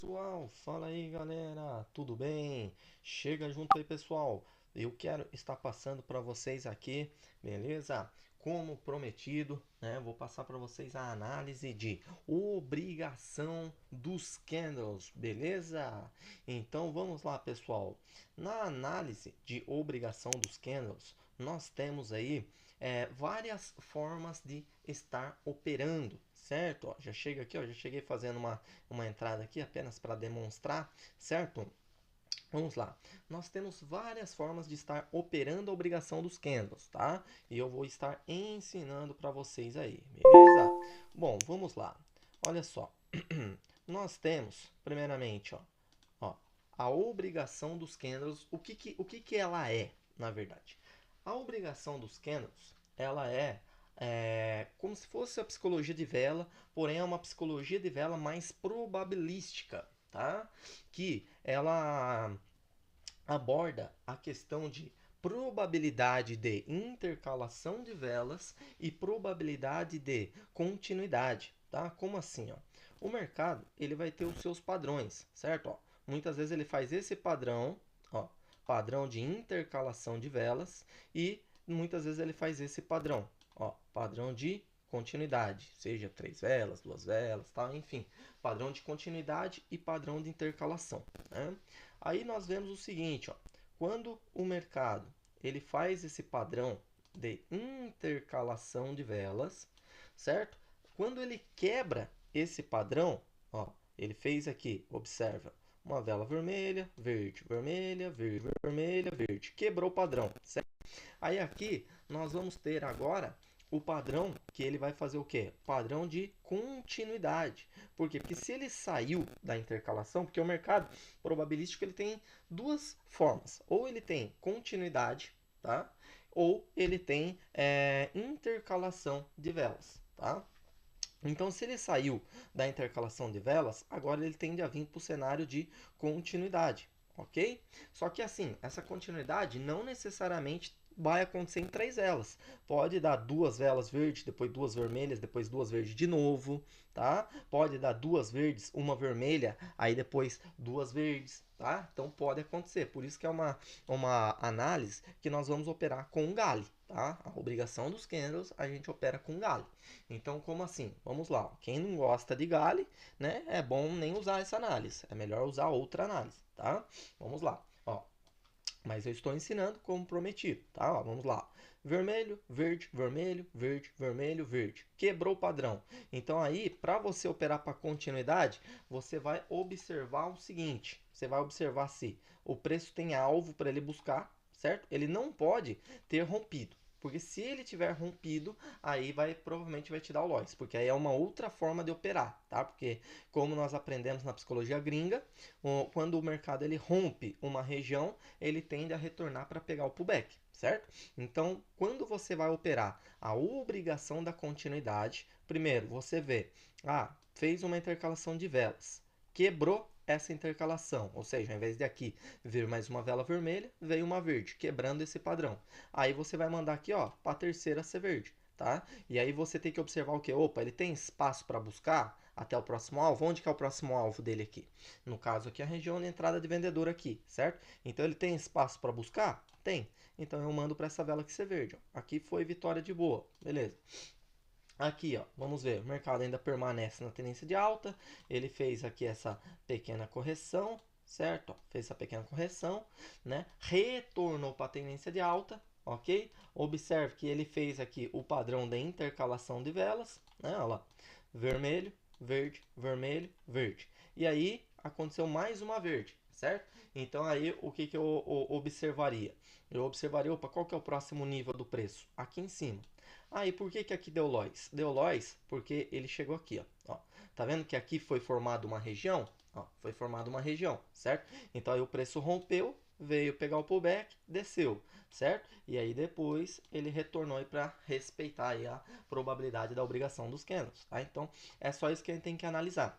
Pessoal, fala aí galera, tudo bem? Chega junto aí pessoal, eu quero estar passando para vocês aqui, beleza? Como prometido, né? Vou passar para vocês a análise de obrigação dos candles, beleza? Então vamos lá pessoal, na análise de obrigação dos candles, nós temos aí várias formas de estar operando, certo? Ó, já chega aqui, ó, já cheguei fazendo uma entrada aqui apenas para demonstrar, certo? Vamos lá. Nós temos várias formas de estar operando a obrigação dos candles, tá? E eu vou estar ensinando para vocês aí, beleza? Bom, vamos lá. Olha só. Nós temos, primeiramente, ó, a obrigação dos candles. O que que ela é, na verdade? A obrigação dos candles, ela é como se fosse a psicologia de vela, porém é uma psicologia de vela mais probabilística, tá? Que ela aborda a questão de probabilidade de intercalação de velas e probabilidade de continuidade, tá? Como assim, ó? O mercado, ele vai ter os seus padrões, certo? Ó, muitas vezes ele faz esse padrão, ó, padrão de intercalação de velas e muitas vezes ele faz esse padrão, ó, padrão de continuidade, seja três velas, duas velas, tá? Enfim, padrão de continuidade e padrão de intercalação, né? Aí nós vemos o seguinte, ó, quando o mercado ele faz esse padrão de intercalação de velas, certo? Quando ele quebra esse padrão, ó, ele fez aqui, observa, uma vela vermelha, verde, vermelha, verde, vermelha, verde, quebrou o padrão, certo? Aí aqui nós vamos ter agora o padrão que ele vai fazer o quê? Padrão de continuidade. Por quê? Porque se ele saiu da intercalação, porque o mercado probabilístico ele tem duas formas. Ou ele tem continuidade, tá? Ou ele tem intercalação de velas, tá? Então, se ele saiu da intercalação de velas, agora ele tende a vir para o cenário de continuidade, ok? Só que assim, essa continuidade não necessariamente vai acontecer em três velas. Pode dar duas velas verdes, depois duas vermelhas, depois duas verdes de novo, tá? Pode dar duas verdes, uma vermelha, aí depois duas verdes, tá? Então pode acontecer. Por isso que é uma análise que nós vamos operar com Gale, tá? A obrigação dos candles a gente opera com Gale. Então, como assim? Vamos lá. Quem não gosta de Gale, né? É bom nem usar essa análise. É melhor usar outra análise, tá? Vamos lá. Ó, mas eu estou ensinando como prometido, tá? Ó, vamos lá. Vermelho, verde, vermelho, verde, vermelho, verde. Quebrou o padrão. Então aí, para você operar para continuidade, você vai observar o seguinte: você vai observar se o preço tem alvo para ele buscar, certo? Ele não pode ter rompido. Porque se ele tiver rompido, aí provavelmente vai te dar o loss, porque aí é uma outra forma de operar, tá? Porque como nós aprendemos na psicologia gringa, quando o mercado ele rompe uma região, ele tende a retornar para pegar o pullback, certo? Então, quando você vai operar a obrigação da continuidade, primeiro você vê, fez uma intercalação de velas, quebrou essa intercalação, ou seja, ao invés de aqui vir mais uma vela vermelha, veio uma verde, quebrando esse padrão. Aí você vai mandar aqui, ó, para a terceira ser verde, tá? E aí você tem que observar o que? Opa, ele tem espaço para buscar até o próximo alvo? Onde que é o próximo alvo dele aqui? No caso aqui, a região de entrada de vendedor aqui, certo? Então ele tem espaço para buscar? Tem. Então eu mando para essa vela aqui ser verde. Ó. Aqui foi vitória de boa, beleza? Aqui, ó, vamos ver, o mercado ainda permanece na tendência de alta. Ele fez aqui essa pequena correção, certo? Ó, fez essa pequena correção, né? Retornou para a tendência de alta, ok? Observe que ele fez aqui o padrão de intercalação de velas, né? Olha lá, vermelho, verde, vermelho, verde. E aí aconteceu mais uma verde, certo? Então aí o que eu observaria? Eu observaria, opa, qual que é o próximo nível do preço? Aqui em cima. E por que aqui deu loss? Deu loss porque ele chegou aqui, ó. Tá vendo que aqui foi formada uma região? Ó, foi formada uma região, certo? Então aí o preço rompeu, veio pegar o pullback, desceu, certo? E aí depois ele retornou para respeitar aí a probabilidade da obrigação dos candles, tá? Então é só isso que a gente tem que analisar.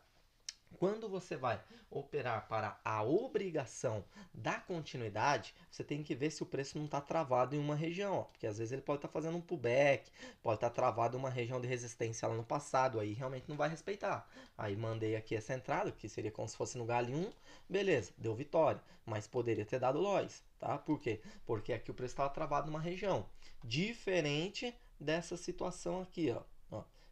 Quando você vai operar para a obrigação da continuidade, você tem que ver se o preço não está travado em uma região, ó, porque às vezes ele pode estar fazendo um pullback, pode estar travado em uma região de resistência lá no passado, aí realmente não vai respeitar. Aí mandei aqui essa entrada, que seria como se fosse no galho 1, beleza, deu vitória, mas poderia ter dado loss, tá? Por quê? Porque aqui o preço estava travado numa região, diferente dessa situação aqui, ó.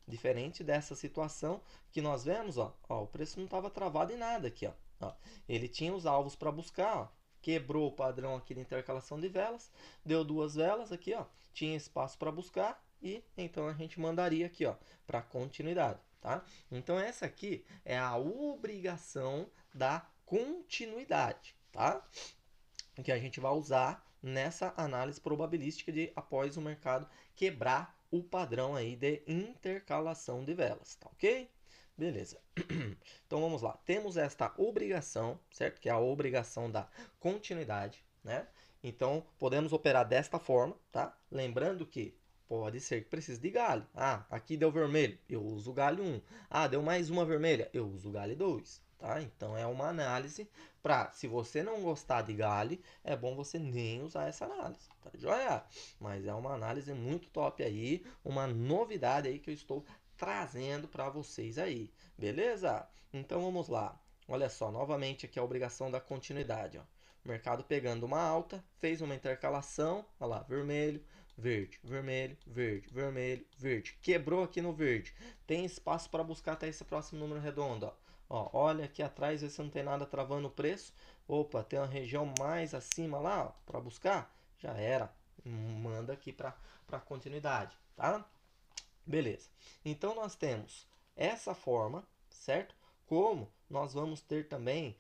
Diferente dessa situação que nós vemos, ó, o preço não estava travado em nada aqui, ó. Ele tinha os alvos para buscar, ó, quebrou o padrão aqui de intercalação de velas, deu duas velas aqui, ó, tinha espaço para buscar e então a gente mandaria aqui, ó, para continuidade, tá? Então essa aqui é a obrigação da continuidade, tá? Que a gente vai usar nessa análise probabilística de após o mercado quebrar o padrão aí de intercalação de velas, tá ok? Beleza. Então vamos lá. Temos esta obrigação, certo? Que é a obrigação da continuidade, né? Então podemos operar desta forma, tá? Lembrando que pode ser que precise de galho. Ah, aqui deu vermelho, eu uso o galho 1. Ah, deu mais uma vermelha, eu uso o galho 2. Tá? Então é uma análise para, se você não gostar de galho, é bom você nem usar essa análise, tá joia? Mas é uma análise muito top aí, uma novidade aí que eu estou trazendo para vocês aí, beleza? Então vamos lá. Olha só, novamente aqui a obrigação da continuidade, ó. O mercado pegando uma alta, fez uma intercalação, olha lá, vermelho, verde, vermelho, verde, vermelho, verde. Quebrou aqui no verde. Tem espaço para buscar até esse próximo número redondo, ó. Ó, olha aqui atrás, vê se não tem nada travando o preço. Opa, tem uma região mais acima lá para buscar. Já era. Manda aqui para continuidade, tá? Beleza. Então nós temos essa forma, certo? Como nós vamos ter também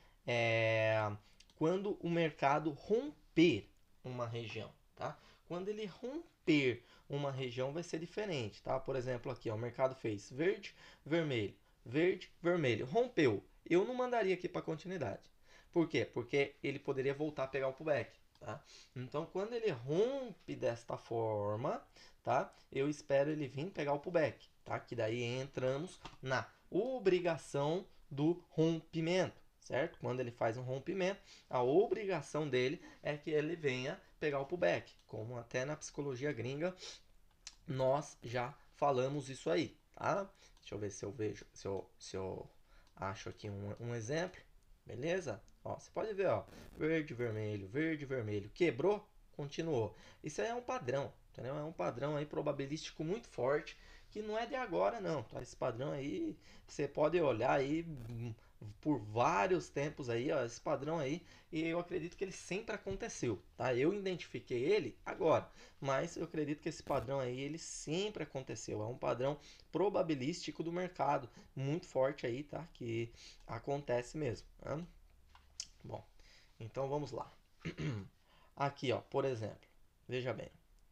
quando o mercado romper uma região, tá? Quando ele romper uma região vai ser diferente, tá? Por exemplo, aqui, ó, o mercado fez verde, vermelho, verde, vermelho, rompeu. Eu não mandaria aqui para continuidade. Por quê? Porque ele poderia voltar a pegar o pullback, tá? Então, quando ele rompe desta forma, tá? Eu espero ele vir pegar o pullback, tá? Que daí entramos na obrigação do rompimento, certo? Quando ele faz um rompimento, a obrigação dele é que ele venha pegar o pullback, como até na psicologia gringa nós já falamos isso aí, tá? Deixa eu ver se eu vejo, se eu acho aqui um exemplo, beleza? Ó, você pode ver, ó, verde, vermelho, quebrou, continuou. Isso aí é um padrão, entendeu? É um padrão aí probabilístico muito forte que não é de agora não, tá? Esse padrão aí você pode olhar aí por vários tempos aí, ó, esse padrão aí, e eu acredito que ele sempre aconteceu, tá? Eu identifiquei ele agora, mas eu acredito que esse padrão aí ele sempre aconteceu. É um padrão probabilístico do mercado muito forte aí, tá? Que acontece mesmo. Tá? Bom, então vamos lá. Aqui, ó, por exemplo, veja bem.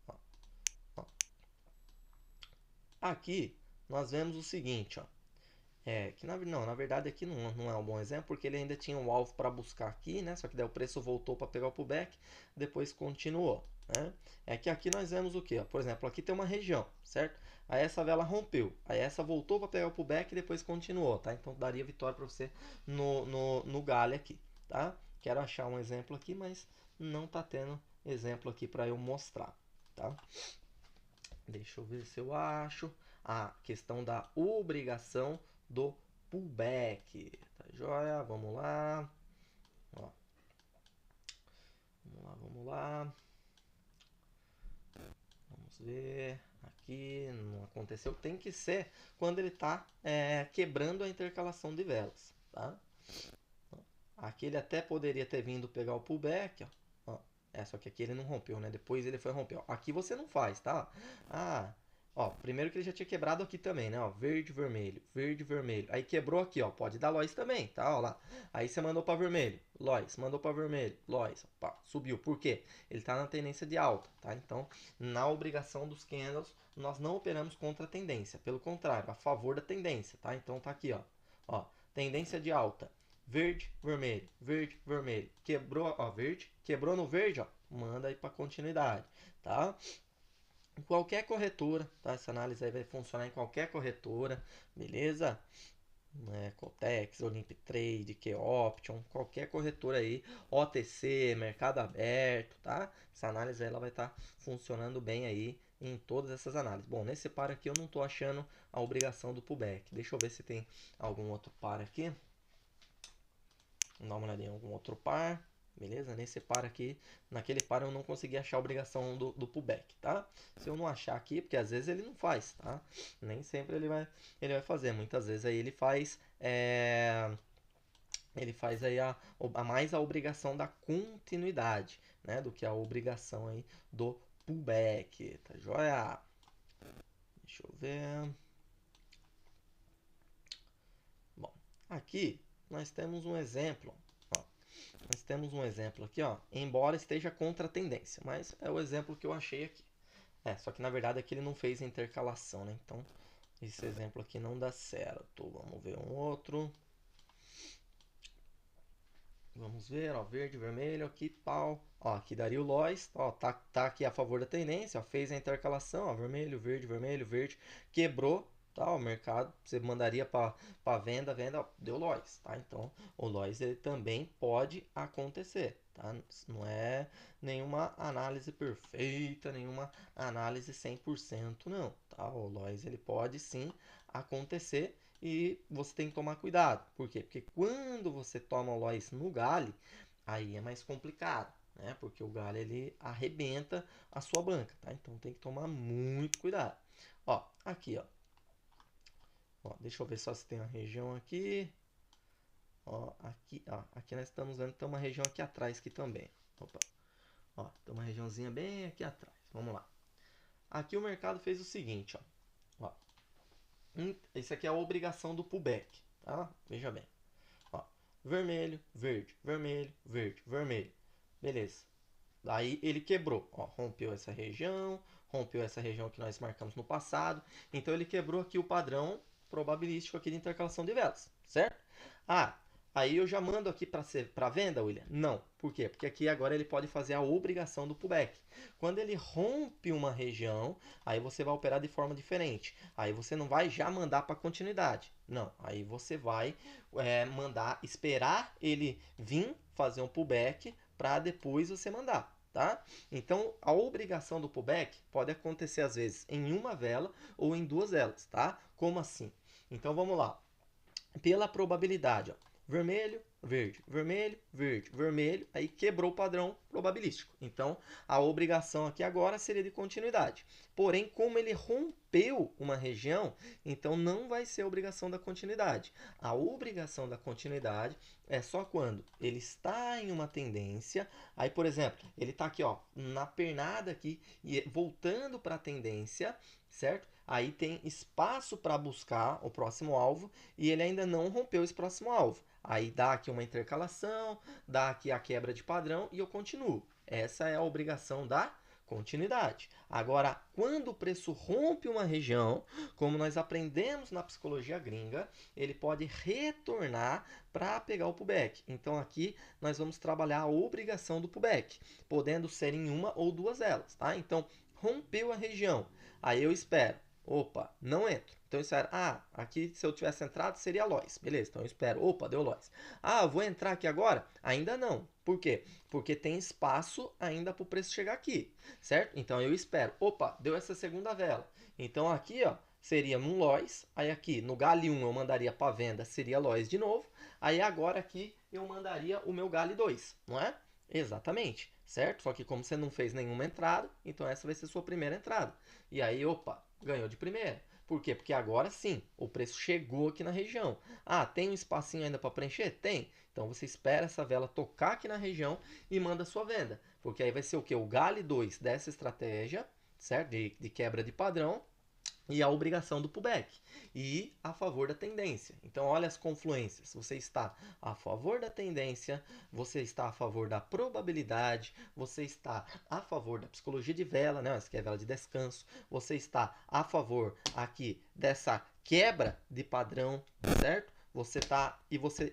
Ó, ó. Aqui nós vemos o seguinte, ó. Que na verdade aqui não é um bom exemplo, porque ele ainda tinha um alvo para buscar aqui, né? Só que daí o preço voltou para pegar o pullback, depois continuou, né? É que aqui nós vemos o que? Por exemplo, aqui tem uma região, certo? Aí essa vela rompeu, aí essa voltou para pegar o pullback e depois continuou, tá? Então daria vitória para você no galho aqui, tá? Quero achar um exemplo aqui, mas não tá tendo exemplo aqui para eu mostrar, tá? Deixa eu ver se eu acho a questão da obrigação do pullback. Tá joia? Vamos lá. Ó, vamos lá, vamos lá. Vamos ver. Aqui não aconteceu. Tem que ser quando ele está quebrando a intercalação de velas. Tá? Aqui ele até poderia ter vindo pegar o pullback. Ó. Só que aqui ele não rompeu, né? Depois ele foi romper. Ó. Aqui você não faz, tá? Ah, ó, primeiro que ele já tinha quebrado aqui também, né? Ó, verde, vermelho. Aí quebrou aqui, ó. Pode dar loss também, tá? Ó lá. Aí você mandou para vermelho, loss. Mandou para vermelho, loss. Opa, subiu. Por quê? Ele tá na tendência de alta, tá? Então, na obrigação dos candles, nós não operamos contra a tendência. Pelo contrário, a favor da tendência, tá? Então tá aqui, ó. Ó, tendência de alta. Verde, vermelho. Quebrou, ó, verde. Quebrou no verde, ó. Manda aí para continuidade, tá? Em qualquer corretora, tá? Essa análise aí vai funcionar em qualquer corretora, beleza? né, Cotex, Olymp Trade, Q-Option, qualquer corretora aí, OTC, Mercado Aberto, tá? Essa análise aí, ela vai estar funcionando bem aí em todas essas análises. Bom, nesse par aqui eu não estou achando a obrigação do pullback. Deixa eu ver se tem algum outro par aqui. Vamos dar uma olhadinha em algum outro par. Beleza? Nesse par aqui, naquele par eu não consegui achar a obrigação do pullback, tá? Se eu não achar aqui, porque às vezes ele não faz, tá? Nem sempre ele vai fazer. Muitas vezes aí ele faz aí a mais a obrigação da continuidade, né? Do que a obrigação aí do pullback, tá joia? Deixa eu ver. Bom, aqui nós temos um exemplo. Ó, nós temos um exemplo aqui, ó, embora esteja contra a tendência, mas é o exemplo que eu achei aqui. Só que na verdade aqui ele não fez intercalação, né? Então esse exemplo aqui não dá certo. Vamos ver um outro. Vamos ver, ó, verde, vermelho, aqui, pau. Ó, aqui daria o Lois, ó, tá aqui a favor da tendência, ó, fez a intercalação, ó, vermelho, verde, verde, quebrou, tá, o mercado, você mandaria para venda, ó, deu Lois, tá? Então, o Lois ele também pode acontecer, tá? Não é nenhuma análise perfeita, nenhuma análise 100% não, tá? O Lois ele pode sim acontecer e você tem que tomar cuidado. Por quê? Porque quando você toma o Lois no Gale, aí é mais complicado, né? Porque o Gale ele arrebenta a sua banca, tá? Então tem que tomar muito cuidado. Ó, aqui, ó. Ó, deixa eu ver só se tem uma região aqui. Ó, aqui nós estamos vendo que tem uma região aqui atrás aqui também. Opa. Ó, tem uma regiãozinha bem aqui atrás. Vamos lá. Aqui o mercado fez o seguinte, ó. Esse aqui é a obrigação do pullback, tá? Veja bem. Ó, vermelho, vermelho. Beleza. Aí ele quebrou, ó, rompeu essa região que nós marcamos no passado. Então ele quebrou aqui o padrão probabilístico aqui de intercalação de velas, certo? Ah, aí eu já mando aqui para venda, William? Não. Por quê? Porque aqui agora ele pode fazer a obrigação do pullback. Quando ele rompe uma região, aí você vai operar de forma diferente. Aí você não vai já mandar para continuidade. Não. Aí você vai mandar esperar ele vir fazer um pullback para depois você mandar. Tá? Então, a obrigação do pullback pode acontecer às vezes em uma vela ou em duas velas, tá? Como assim? Então, vamos lá. Pela probabilidade, ó, vermelho, vermelho, aí quebrou o padrão probabilístico. Então, a obrigação aqui agora seria de continuidade. Porém, como ele rompeu uma região, então não vai ser a obrigação da continuidade. A obrigação da continuidade é só quando ele está em uma tendência, aí, por exemplo, ele está aqui, ó, na pernada aqui, e voltando para a tendência, certo? Aí tem espaço para buscar o próximo alvo e ele ainda não rompeu esse próximo alvo. Aí dá aqui uma intercalação, dá aqui a quebra de padrão e eu continuo. Essa é a obrigação da continuidade. Agora, quando o preço rompe uma região, como nós aprendemos na psicologia gringa, ele pode retornar para pegar o pullback. Então aqui nós vamos trabalhar a obrigação do pullback, podendo ser em uma ou duas delas, tá? Então, rompeu a região. Aí eu espero. Opa, não entro. Então eu espero. Ah, aqui se eu tivesse entrado seria Lois. Beleza, então eu espero. Opa, deu Lois. Ah, vou entrar aqui agora? Ainda não. Por quê? Porque tem espaço ainda para o preço chegar aqui, certo? Então eu espero. Opa, deu essa segunda vela. Então aqui, ó, seria um Lois. Aí aqui no Gale 1 eu mandaria para venda, seria Lois de novo. Aí agora aqui eu mandaria o meu Gale 2, não é? Exatamente, certo? Só que como você não fez nenhuma entrada, então essa vai ser sua primeira entrada. E aí, opa, ganhou de primeira. Por quê? Porque agora sim, o preço chegou aqui na região. Ah, tem um espacinho ainda para preencher? Tem. Então você espera essa vela tocar aqui na região e manda a sua venda. Porque aí vai ser o que? O Gale 2 dessa estratégia, certo? De quebra de padrão e a obrigação do pullback e a favor da tendência. Então, olha as confluências. Você está a favor da tendência, você está a favor da probabilidade, você está a favor da psicologia de vela, né? Essa que é a vela de descanso. Você está a favor aqui dessa quebra de padrão, certo? Você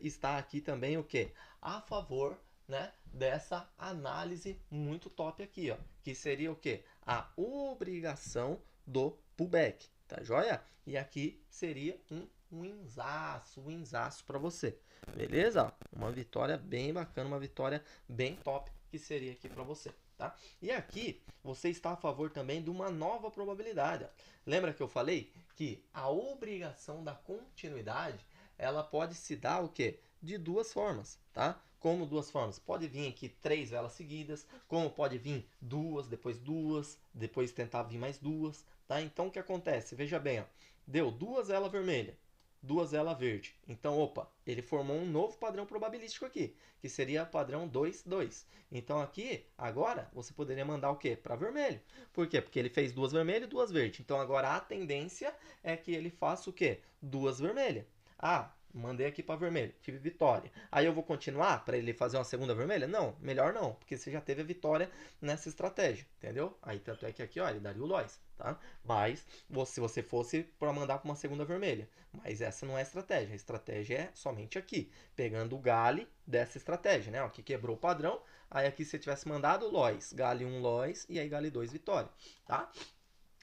está aqui também o que? A favor, né, dessa análise muito top aqui, ó, que seria o que? A obrigação do pullback, tá joia? E aqui seria um winzaço para você. Beleza? Ó, uma vitória bem bacana, uma vitória bem top que seria aqui para você. Tá? E aqui você está a favor também de uma nova probabilidade. Ó. Lembra que eu falei que a obrigação da continuidade ela pode se dar o quê? De duas formas, tá? Como duas formas? Pode vir aqui 3 velas seguidas, como pode vir duas, depois tentar vir mais duas, tá? Então o que acontece? Veja bem, ó, deu duas velas vermelhas, duas velas verde. Então, opa, ele formou um novo padrão probabilístico aqui, que seria padrão 2, 2. Então aqui, agora, você poderia mandar o quê? Para vermelho. Por quê? Porque ele fez duas vermelhas e duas verdes. Então agora a tendência é que ele faça o quê? Duas vermelhas. Ah, mandei aqui para vermelho, tive vitória. Aí eu vou continuar para ele fazer uma segunda vermelha? Não, melhor não, porque você já teve a vitória nessa estratégia, entendeu? Aí tanto é que aqui, ó, ele daria o Lois, tá? Mas se você fosse para mandar com uma segunda vermelha, mas essa não é a estratégia é somente aqui, pegando o gale dessa estratégia, né? Ó, aqui quebrou o padrão, aí aqui se você tivesse mandado Lois, gale 1 Lois e aí gale 2 vitória, tá?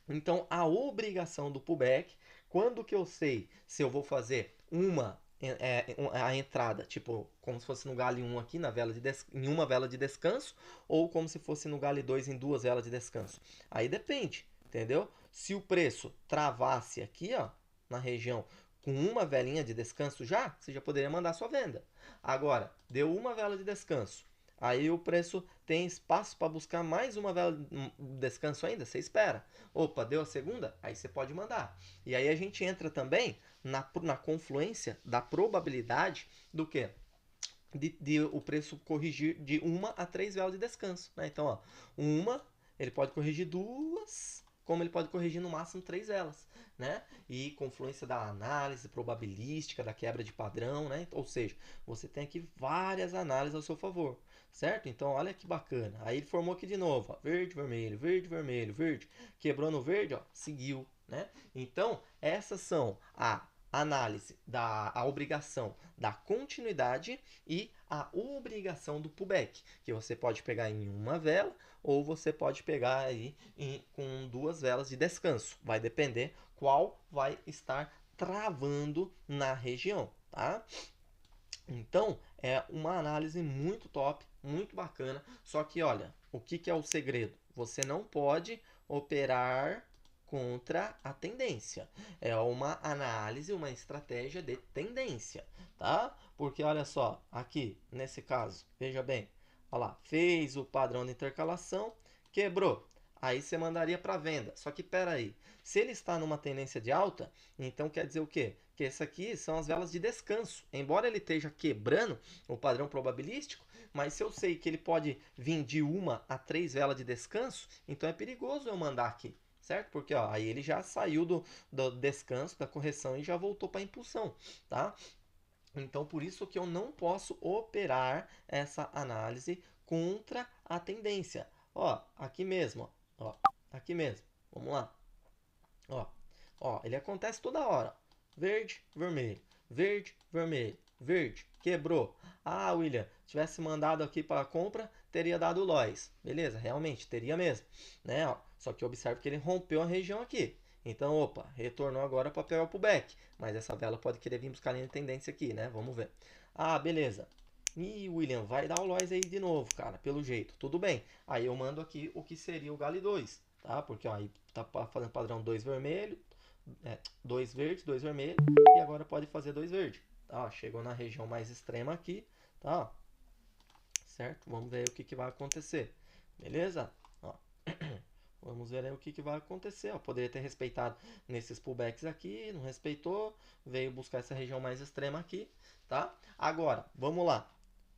Então, a obrigação do pullback, quando que eu sei se eu vou fazer a entrada, tipo, como se fosse no gale 1 aqui, em uma vela de descanso, ou como se fosse no gale 2 em duas velas de descanso. Aí depende, entendeu? Se o preço travasse aqui, ó, na região, com uma velinha de descanso já, você já poderia mandar sua venda. Agora, deu uma vela de descanso, aí o preço tem espaço para buscar mais uma vela de descanso ainda, você espera. Opa, deu a segunda? Aí você pode mandar. E aí a gente entra também na confluência da probabilidade do que? De o preço corrigir de uma a três velas de descanso. Né? Então, ó, uma, ele pode corrigir duas, como ele pode corrigir no máximo três velas. Né? E confluência da análise probabilística, da quebra de padrão, né? Ou seja, você tem aqui várias análises ao seu favor, certo? Então, olha que bacana. Aí ele formou aqui de novo, ó, verde, vermelho, verde, vermelho, verde. Quebrou no verde, ó, seguiu, né? Então, essas são a análise a obrigação da continuidade e a obrigação do pullback, que você pode pegar em uma vela ou você pode pegar aí com duas velas de descanso. Vai depender qual vai estar travando na região, tá? Então, é uma análise muito top, muito bacana. Só que, olha, o que é o segredo? Você não pode operar contra a tendência. É uma análise, uma estratégia de tendência, tá? Porque, olha só, aqui, nesse caso, veja bem. Olha lá, fez o padrão de intercalação, quebrou. Aí você mandaria para venda. Só que, pera aí, se ele está numa tendência de alta, então quer dizer o quê? Que esse aqui são as velas de descanso. Embora ele esteja quebrando o padrão probabilístico, mas se eu sei que ele pode vir de uma a três velas de descanso, então é perigoso eu mandar aqui, certo? Porque ó, aí ele já saiu do descanso, da correção e já voltou para a impulsão, tá? Então por isso que eu não posso operar essa análise contra a tendência. Ó, aqui mesmo, ó, aqui mesmo. Vamos lá. Ó, ó, ele acontece toda hora. Verde, vermelho, verde, vermelho, verde, quebrou. Ah, William, tivesse mandado aqui para compra, teria dado Lois. Beleza, realmente, teria mesmo. Né? Ó, só que observe que ele rompeu a região aqui. Então, opa, retornou agora para pegar o pullback. Mas essa vela pode querer vir buscar linha de tendência aqui, né? Vamos ver. Ah, beleza. Ih, William, vai dar o Lois aí de novo, cara, pelo jeito. Tudo bem. Aí eu mando aqui o que seria o Gale 2, tá? Porque ó, aí tá fazendo padrão 2 vermelho, 2 verde, 2 vermelho, e agora pode fazer 2 verde. Tá? Ó, chegou na região mais extrema aqui, tá? Ó, certo? Vamos ver aí o que vai acontecer. Beleza? Ó. Vamos ver aí o que vai acontecer. Ó, poderia ter respeitado nesses pullbacks aqui, não respeitou, veio buscar essa região mais extrema aqui, tá? Agora, vamos lá.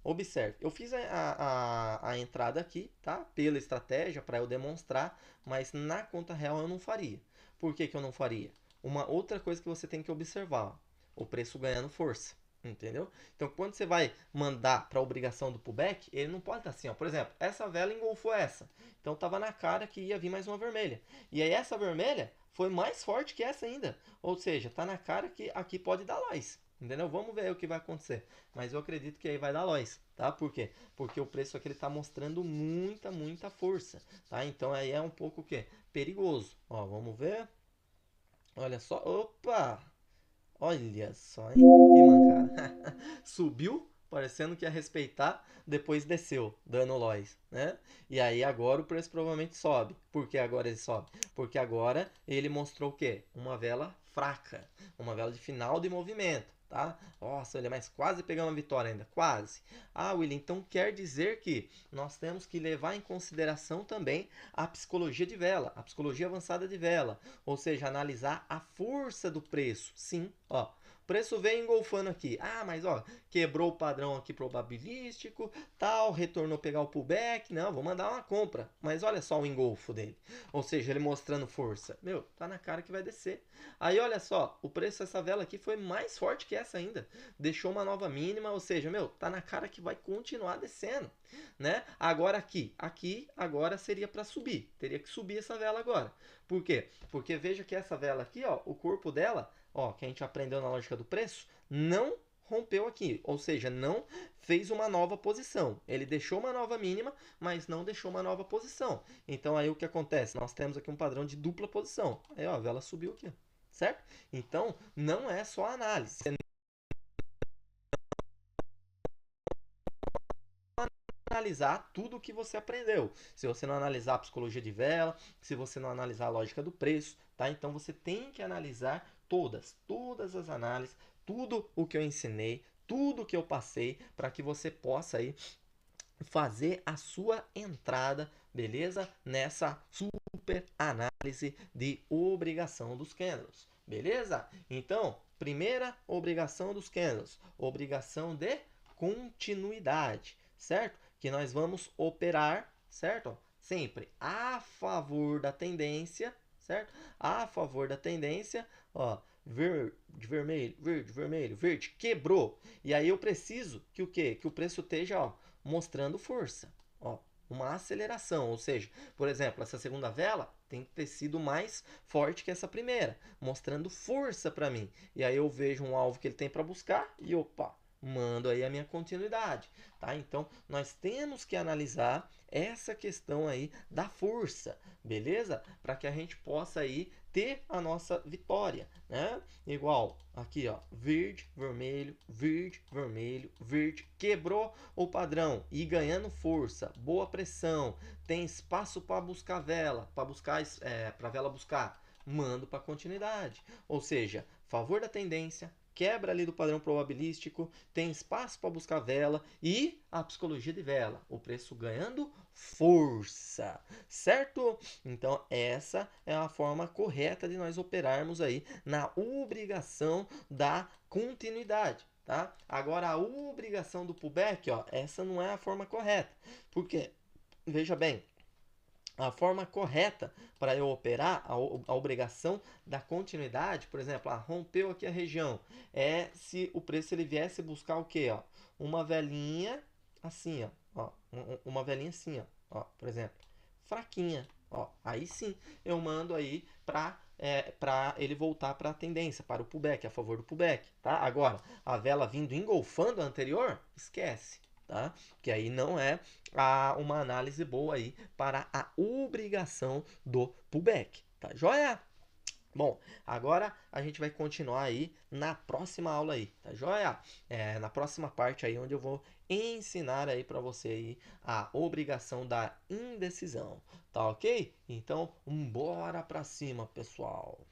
Observe, eu fiz a entrada aqui, tá? Pela estratégia, para eu demonstrar, mas na conta real eu não faria. Por que, que eu não faria? Uma outra coisa que você tem que observar, ó, o preço ganhando força, entendeu? Então, quando você vai mandar para a obrigação do pullback, ele não pode estar assim, ó. Por exemplo, essa vela engolfou essa, então estava na cara que ia vir mais uma vermelha. E aí essa vermelha foi mais forte que essa ainda, ou seja, está na cara que aqui pode dar loss. Entendeu? Vamos ver o que vai acontecer. Mas eu acredito que aí vai dar loss, tá? Por quê? Porque o preço aqui ele tá mostrando muita força, tá? Então aí é um pouco o quê? Perigoso. Ó, vamos ver. Olha só. Opa! Olha só, hein? Que mancada. Subiu, parecendo que ia respeitar, depois desceu, dando lois, né? E aí agora o preço provavelmente sobe. Por que agora ele sobe? Porque agora ele mostrou o quê? Uma vela fraca, uma vela de final de movimento, tá? Nossa, olha, mas quase pegamos a vitória ainda, quase. Ah, William, então quer dizer que nós temos que levar em consideração também a psicologia de vela, a psicologia avançada de vela, ou seja, analisar a força do preço. Sim, ó, o preço vem engolfando aqui. Ah, mas ó, quebrou o padrão aqui probabilístico, tal, retornou pegar o pullback. Não, vou mandar uma compra. Mas olha só o engolfo dele. Ou seja, ele mostrando força. Meu, tá na cara que vai descer. Aí olha só, o preço dessa vela aqui foi mais forte que essa ainda. Deixou uma nova mínima, ou seja, meu, tá na cara que vai continuar descendo, né? Agora aqui agora seria para subir. Teria que subir essa vela agora. Por quê? Porque veja que essa vela aqui, ó, o corpo dela, ó, que a gente aprendeu na lógica do preço, não rompeu aqui, ou seja, não fez uma nova posição. Ele deixou uma nova mínima, mas não deixou uma nova posição. Então aí o que acontece? Nós temos aqui um padrão de dupla posição. Aí ó, a vela subiu aqui, certo? Então não é só análise. Você analisar tudo o que você aprendeu. Se você não analisar a psicologia de vela, se você não analisar a lógica do preço, tá? Então você tem que analisar todas as análises, tudo o que eu ensinei, tudo o que eu passei para que você possa aí fazer a sua entrada, beleza? Nessa super análise de obrigação dos candles, beleza? Então, primeira obrigação dos candles, obrigação de continuidade, certo? Que nós vamos operar, certo? Sempre a favor da tendência, certo? A favor da tendência, ó, verde, vermelho, verde, vermelho, verde, quebrou. E aí eu preciso que o quê? Que o preço esteja, ó, mostrando força, ó, uma aceleração, ou seja, por exemplo, essa segunda vela tem que ter sido mais forte que essa primeira, mostrando força para mim. E aí eu vejo um alvo que ele tem para buscar e opa, mando aí a minha continuidade, tá? Então, nós temos que analisar essa questão aí da força, beleza? Para que a gente possa aí ter a nossa vitória, né? Igual aqui, ó, verde, vermelho, verde, vermelho, verde, quebrou o padrão e ganhando força, boa pressão, tem espaço para buscar vela, para buscar para vela buscar, mando para continuidade. Ou seja, favor da tendência, quebra ali do padrão probabilístico, tem espaço para buscar vela e a psicologia de vela, o preço ganhando força, certo? Então essa é a forma correta de nós operarmos aí na obrigação da continuidade. Tá? Agora a obrigação do pullback, ó, essa não é a forma correta. Porque, veja bem, a forma correta para eu operar a obrigação da continuidade, por exemplo, rompeu aqui a região, é se o preço ele viesse buscar o quê? Ó? Uma velinha assim, ó, uma velinha assim, ó, por exemplo, fraquinha. Ó, aí sim eu mando aí para ele voltar para a tendência, para o pullback, a favor do pullback. Tá? Agora, a vela vindo engolfando a anterior, esquece. Tá? Que aí não é uma análise boa aí para a obrigação do pullback, tá joia? Bom, agora a gente vai continuar aí na próxima aula aí, tá joia? Na próxima parte aí onde eu vou ensinar aí para você aí a obrigação da indecisão, tá ok? Então, bora pra cima, pessoal!